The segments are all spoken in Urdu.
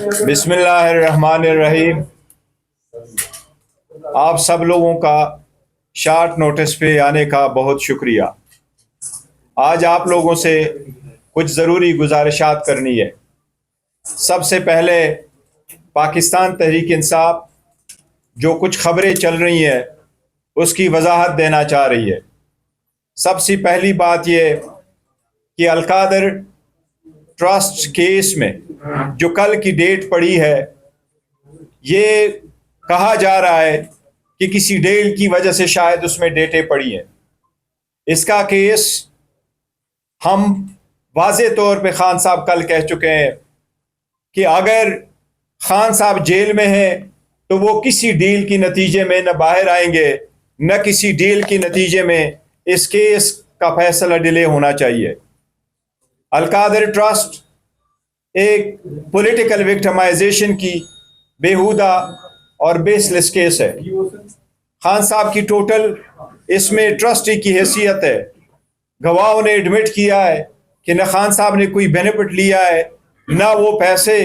بسم اللہ الرحمن الرحیم۔ آپ سب لوگوں کا شارٹ نوٹس پہ آنے کا بہت شکریہ۔ آج آپ لوگوں سے کچھ ضروری گزارشات کرنی ہے۔ سب سے پہلے پاکستان تحریک انصاف جو کچھ خبریں چل رہی ہیں اس کی وضاحت دینا چاہ رہی ہے۔ سب سے پہلی بات یہ کہ القادر ٹرسٹ کیس میں جو کل کی ڈیٹ پڑی ہے، یہ کہا جا رہا ہے کہ کسی ڈیل کی وجہ سے شاید اس میں ڈیٹیں پڑی ہیں۔ اس کا کیس ہم واضح طور پہ خان صاحب کل کہہ چکے ہیں کہ اگر خان صاحب جیل میں ہیں تو وہ کسی ڈیل کی نتیجے میں نہ باہر آئیں گے، نہ کسی ڈیل کی نتیجے میں اس کیس کا فیصلہ ڈیلے ہونا چاہیے۔ القادر ٹرسٹ ایک پولیٹیکل وکٹمائزیشن کی بیہودہ اور بیس لیس کیس ہے۔ خان صاحب کی ٹوٹل اس میں ٹرسٹی کی حیثیت ہے۔ گواہوں نے ایڈمٹ کیا ہے کہ نہ خان صاحب نے کوئی بینیفٹ لیا ہے، نہ وہ پیسے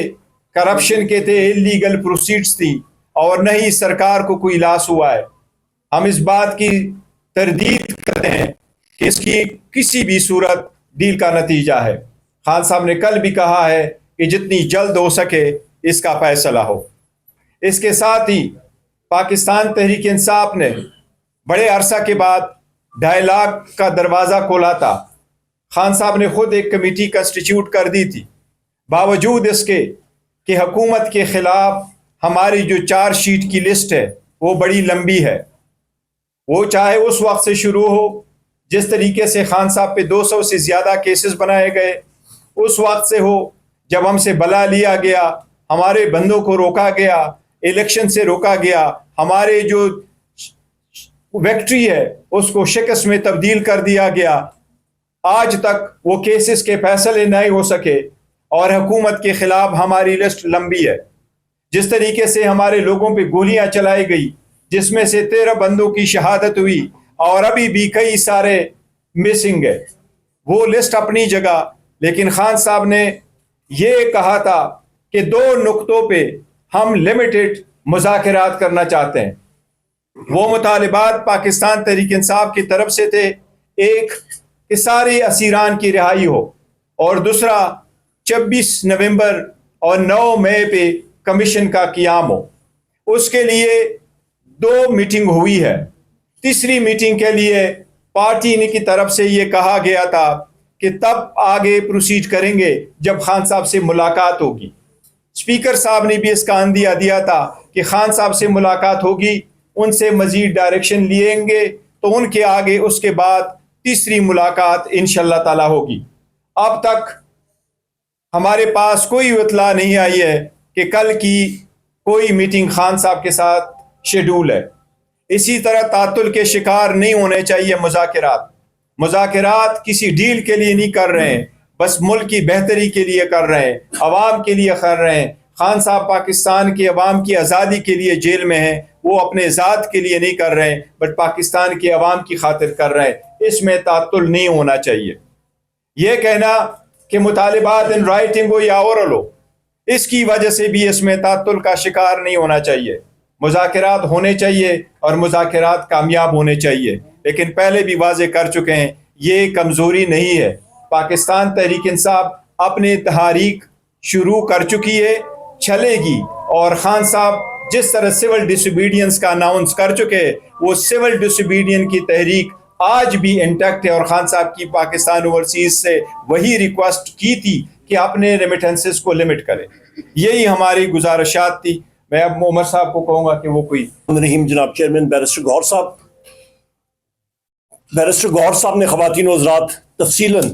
کرپشن کے تھے، انلیگل پروسیڈز تھی، اور نہ ہی سرکار کو کوئی لاس ہوا ہے۔ ہم اس بات کی تردید کرتے ہیں کہ اس کی کسی بھی صورت ڈیل کا نتیجہ ہے۔ خان صاحب نے کل بھی کہا ہے کہ جتنی جلد ہو سکے اس کا فیصلہ ہو۔ اس کے ساتھ ہی پاکستان تحریک انصاف نے بڑے عرصہ کے بعد 2.5 لاکھ کا دروازہ کھولا تھا۔ خان صاحب نے خود ایک کمیٹی کنسٹیٹیوٹ کر دی تھی، باوجود اس کے کہ حکومت کے خلاف ہماری جو چارج شیٹ کی لسٹ ہے وہ بڑی لمبی ہے۔ وہ چاہے اس وقت سے شروع ہو جس طریقے سے خان صاحب پہ 200 سے زیادہ کیسز بنائے گئے، اس وقت سے ہو جب ہم سے بلا لیا گیا، ہمارے بندوں کو روکا گیا، الیکشن سے روکا گیا، ہمارے جو وکٹری ہے اس کو شکست میں تبدیل کر دیا گیا، آج تک وہ کیسز کے فیصلے نہیں ہو سکے اور حکومت کے خلاف ہماری لسٹ لمبی ہے۔ جس طریقے سے ہمارے لوگوں پہ گولیاں چلائی گئی، جس میں سے 13 بندوں کی شہادت ہوئی اور ابھی بھی کئی سارے مسنگ ہے، وہ لسٹ اپنی جگہ۔ لیکن خان صاحب نے یہ کہا تھا کہ 2 نقطوں پہ ہم لمیٹڈ مذاکرات کرنا چاہتے ہیں۔ وہ مطالبات پاکستان تحریک انصاف کی طرف سے تھے، ایک کہ سارے اسیران کی رہائی ہو، اور دوسرا 26 نومبر اور 9 مئی پہ کمیشن کا قیام ہو۔ اس کے لیے 2 میٹنگ ہوئی ہے۔ تیسری میٹنگ کے لیے پارٹی کی طرف سے یہ کہا گیا تھا کہ تب آگے پروسیڈ کریں گے جب خان صاحب سے ملاقات ہوگی۔ اسپیکر صاحب نے بھی اس کا عندیہ دیا تھا کہ خان صاحب سے ملاقات ہوگی، ان سے مزید ڈائریکشن لیں گے تو ان کے آگے اس کے بعد تیسری ملاقات انشاءاللہ تعالی ہوگی۔ اب تک ہمارے پاس کوئی اطلاع نہیں آئی ہے کہ کل کی کوئی میٹنگ خان صاحب کے ساتھ شیڈول ہے۔ اسی طرح تعطل کے شکار نہیں ہونے چاہیے مذاکرات کسی ڈیل کے لیے نہیں کر رہے ہیں، بس ملک کی بہتری کے لیے کر رہے ہیں، عوام کے لیے کر رہے ہیں۔ خان صاحب پاکستان کے عوام کی آزادی کے لیے جیل میں ہیں، وہ اپنے ذات کے لیے نہیں کر رہے ہیں بٹ پاکستان کے عوام کی خاطر کر رہے ہیں۔ اس میں تعطل نہیں ہونا چاہیے۔ یہ کہنا کہ مطالبات ان رائٹنگ ہو یا اورل ہو، اس کی وجہ سے بھی اس میں تعطل کا شکار نہیں ہونا چاہیے۔ مذاکرات ہونے چاہیے اور مذاکرات کامیاب ہونے چاہیے، لیکن پہلے بھی واضح کر چکے ہیں یہ کمزوری نہیں ہے۔ پاکستان تحریک انصاف اپنے تحریک شروع کر چکی ہے، چلے گی، اور خان صاحب جس طرح سول ڈس اوبیڈینس کا اناؤنس کر چکے، وہ سول ڈس اوبیڈینس کی تحریک آج بھی انٹیکٹ ہے، اور خان صاحب کی پاکستان اوورسیز سے وہی ریکویسٹ کی تھی کہ اپنے ریمیٹنسز کو لمٹ کرے۔ یہی ہماری گزارشات تھی۔ میں اب عمر صاحب کو کہوں گا کہ وہ کوئی رحیم جناب چیئرمین بیرسٹر گوہر صاحب نے خواتین و حضرات تفصیلاً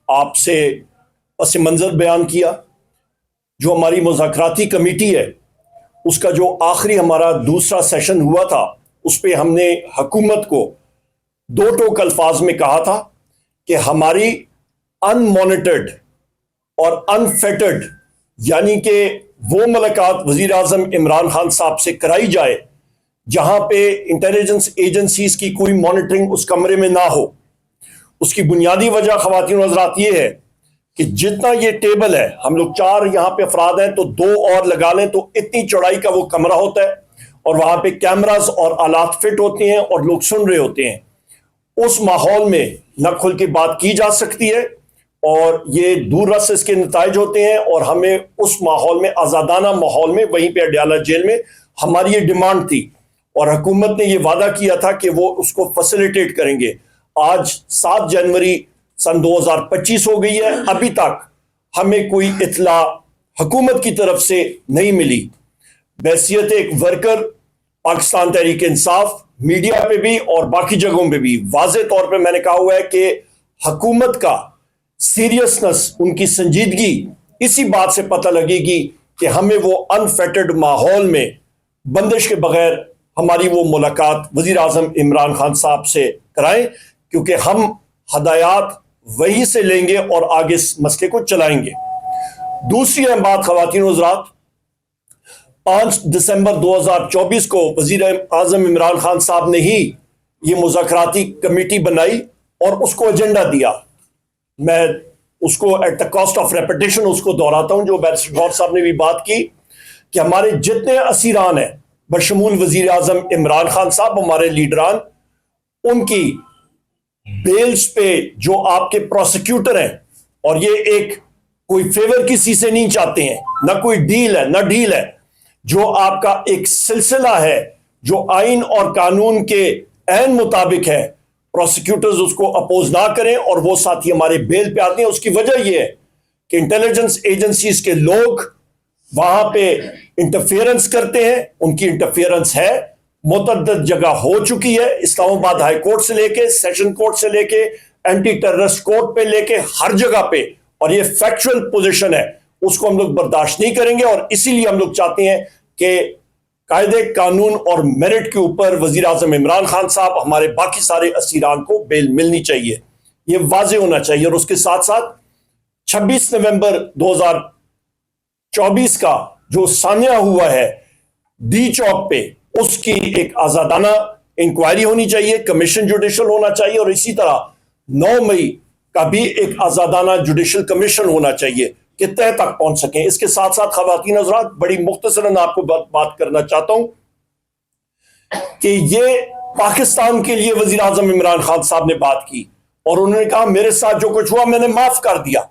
آپ سے پس منظر بیان کیا۔ جو ہماری مذاکراتی کمیٹی ہے اس کا جو آخری ہمارا دوسرا سیشن ہوا تھا، اس پہ ہم نے حکومت کو 2 ٹوک الفاظ میں کہا تھا کہ ہماری ان مانیٹرڈ اور انفیٹرڈ، یعنی کہ وہ ملاقات وزیر اعظم عمران خان صاحب سے کرائی جائے جہاں پہ انٹیلیجنس ایجنسیز کی کوئی مانیٹرنگ اس کمرے میں نہ ہو۔ اس کی بنیادی وجہ خواتین و حضرات یہ ہے کہ جتنا یہ ٹیبل ہے، ہم لوگ 4 یہاں پہ افراد ہیں تو 2 اور لگا لیں تو اتنی چوڑائی کا وہ کمرہ ہوتا ہے، اور وہاں پہ کیمراز اور آلات فٹ ہوتے ہیں اور لوگ سن رہے ہوتے ہیں. اس ماحول میں نہ کھل کے بات کی جا سکتی ہے، اور یہ دور رس اس کے نتائج ہوتے ہیں. اور ہمیں اس ماحول میں، آزادانہ ماحول میں، وہیں پہ اڈیالہ جیل میں ہماری یہ ڈیمانڈ تھی، اور حکومت نے یہ وعدہ کیا تھا کہ وہ اس کو فیسیلیٹیٹ کریں گے. آج 7 جنوری سن 2025 ہو گئی ہے، ابھی تک ہمیں کوئی اطلاع حکومت کی طرف سے نہیں ملی. بحیثیت ایک ورکر پاکستان تحریک انصاف، میڈیا پہ بھی اور باقی جگہوں پہ بھی واضح طور پہ میں نے کہا ہوا ہے کہ حکومت کا سیریسنس، ان کی سنجیدگی اسی بات سے پتہ لگے گی کہ ہمیں وہ انفیٹرڈ ماحول میں بندش کے بغیر ہماری وہ ملاقات وزیر اعظم عمران خان صاحب سے کرائیں، کیونکہ ہم ہدایات وہی سے لیں گے اور آگے اس مسئلے کو چلائیں گے. دوسری اہم بات خواتین و حضرات، 5 دسمبر 2024 کو وزیر اعظم عمران خان صاحب نے ہی یہ مذاکراتی کمیٹی بنائی اور اس کو ایجنڈا دیا. میں اس کو at the cost of repetition اس کو دہراتا ہوں جو بیرسٹر غور صاحب نے بھی بات کی، کہ ہمارے جتنے اسیران ہیں بشمول وزیر اعظم عمران خان صاحب، ہمارے لیڈران، ان کی بیلز پہ جو آپ کے پروسیکیوٹر ہیں، اور یہ ایک کوئی فیور کسی سے نہیں چاہتے ہیں، نہ کوئی ڈیل ہے نہ ڈیل ہے، جو آپ کا ایک سلسلہ ہے جو آئین اور قانون کے عین مطابق ہے، پروسیکیوٹرز اس کو اپوز نہ کریں اور وہ ساتھی ہمارے بیل پہ آتے ہیں. اس کی وجہ یہ ہے کہ انٹیلیجنس ایجنسیز کے لوگ وہاں پہ انٹرفیئرنس کرتے ہیں. ان کی انٹرفیئرنس ہے، متعدد جگہ ہو چکی ہے، اسلام آباد ہائی کورٹ سے لے کے سیشن کورٹ سے لے کے اینٹی ٹیررسٹ کورٹ پہ لے کے ہر جگہ پہ، اور یہ فیکچوئل پوزیشن ہے، اس کو ہم لوگ برداشت نہیں کریں گے. اور اسی لیے ہم لوگ چاہتے ہیں کہ قاعدے قانون اور میرٹ کے اوپر وزیر اعظم عمران خان صاحب، ہمارے باقی سارے اسیران کو بیل ملنی چاہیے، یہ واضح ہونا چاہیے. اور اس کے ساتھ ساتھ 26 نومبر 2024 کا جو سانحہ ہوا ہے ڈی چوک پہ، اس کی ایک آزادانہ انکوائری ہونی چاہیے، کمیشن جوڈیشل ہونا چاہیے، اور اسی طرح 9 مئی کا بھی ایک آزادانہ جوڈیشل کمیشن ہونا چاہیے کہ تہ تک پہنچ سکیں. اس کے ساتھ ساتھ خواتین حضرات، بڑی مختصراً آپ کو بات کرنا چاہتا ہوں کہ یہ پاکستان کے لیے وزیر اعظم عمران خان صاحب نے بات کی، اور انہوں نے کہا میرے ساتھ جو کچھ ہوا میں نے معاف کر دیا.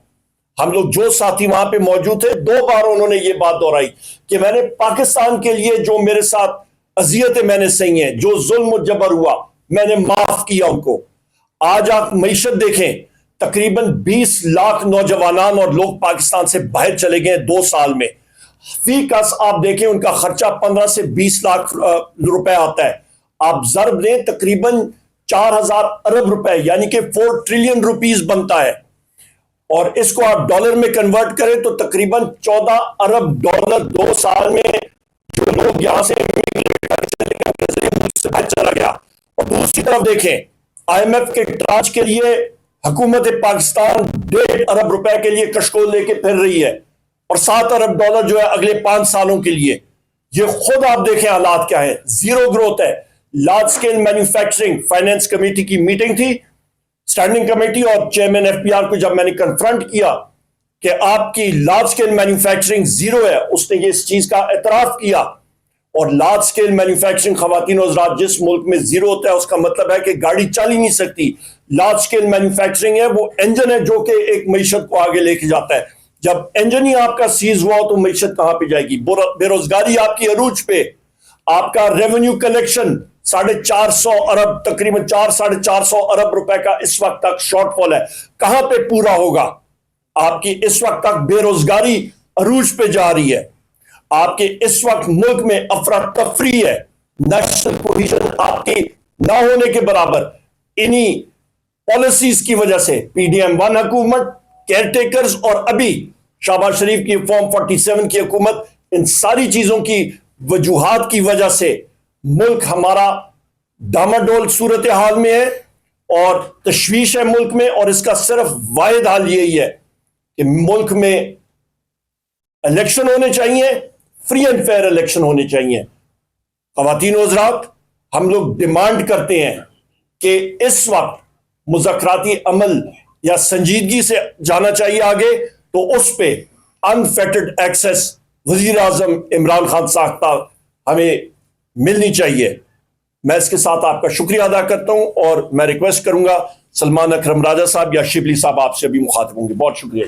ہم لوگ جو ساتھی وہاں پہ موجود تھے، 2 بار انہوں نے یہ بات دہرائی کہ میں نے پاکستان کے لیے جو میرے ساتھ اذیتیں میں نے سہی ہیں، جو ظلم و جبر ہوا، میں نے معاف کیا ان کو. آج آپ معیشت دیکھیں، تقریباً 20 لاکھ نوجوانان اور لوگ پاکستان سے باہر چلے گئے 2 سال میں. فی کس آپ دیکھیں ان کا خرچہ 15 سے 20 لاکھ روپے آتا ہے. آپ ضرب دیں تقریباً 4000 ارب روپے، یعنی کہ 4 ٹریلین روپیز بنتا ہے، اور اس کو آپ ڈالر میں کنورٹ کریں تو تقریباً 14 ارب ڈالر 2 سال میں جو لوگ یہاں سے چلا گیا. اور دوسری طرف دیکھیں آئی ایم ایف کے ٹرانچ کے لیے حکومت پاکستان 1.5 ارب روپے کے لیے کشکول لے کے پھر رہی ہے، اور 7 ارب ڈالر جو ہے اگلے 5 سالوں کے لیے. یہ خود آپ دیکھیں حالات کیا ہے، زیرو گروتھ ہے. Large scale manufacturing finance committee کی میٹنگ تھی، اسٹینڈنگ کمیٹی، اور چیئرمین ایف پی آر کو جب میں نے کنفرنٹ کیا کہ آپ کی لارج سکیل مینوفیکچرنگ زیرو ہے، اس نے یہ اس چیز کا اعتراف کیا. اور لارج سکیل مینوفیکچرنگ خواتین و حضرات جس ملک میں زیرو ہوتا ہے اس کا مطلب ہے کہ گاڑی چل ہی نہیں سکتی. لارج سکیل مینوفیکچرنگ ہے وہ انجن ہے جو کہ ایک معیشت کو آگے لے کے جاتا ہے. جب انجن ہی آپ کا سیز ہوا تو معیشت کہاں پہ جائے گی؟ بے روزگاری آپ کی عروج پہ، آپ کا ریونیو کلیکشن 450 ارب، تقریباً 400-450 ارب روپے کا اس وقت تک شارٹ فال ہے. کہاں پہ پورا ہوگا؟ آپ کی اس وقت تک بے روزگاری عروج پہ جا رہی ہے. آپ کے اس وقت ملک میں افراتفری ہے، نیشنل کوہیژن آپ کی نہ ہونے کے برابر. انہی پالیسیز کی وجہ سے پی ڈی ایم 1 حکومت، کیئر ٹیکرز، اور ابھی شہباز شریف کی فارم 47 کی حکومت، ان ساری چیزوں کی وجوہات کی وجہ سے ملک ہمارا ڈاماڈول صورتحال میں ہے اور تشویش ہے ملک میں. اور اس کا صرف واحد حل یہی ہے کہ ملک میں الیکشن ہونے چاہیے، فری اینڈ فیئر الیکشن ہونے چاہیے. خواتین و حضرات، ہم لوگ ڈیمانڈ کرتے ہیں کہ اس وقت مذاکراتی عمل یا سنجیدگی سے جانا چاہیے آگے، تو اس پہ انفیٹڈ ایکسیس وزیر اعظم عمران خان صاحب ہمیں ملنی چاہیے۔ میں اس کے ساتھ آپ کا شکریہ ادا کرتا ہوں، اور میں ریکویسٹ کروں گا سلمان اکرم راجہ صاحب یا شبلی صاحب آپ سے بھی مخاطب ہوں گے۔ بہت شکریہ۔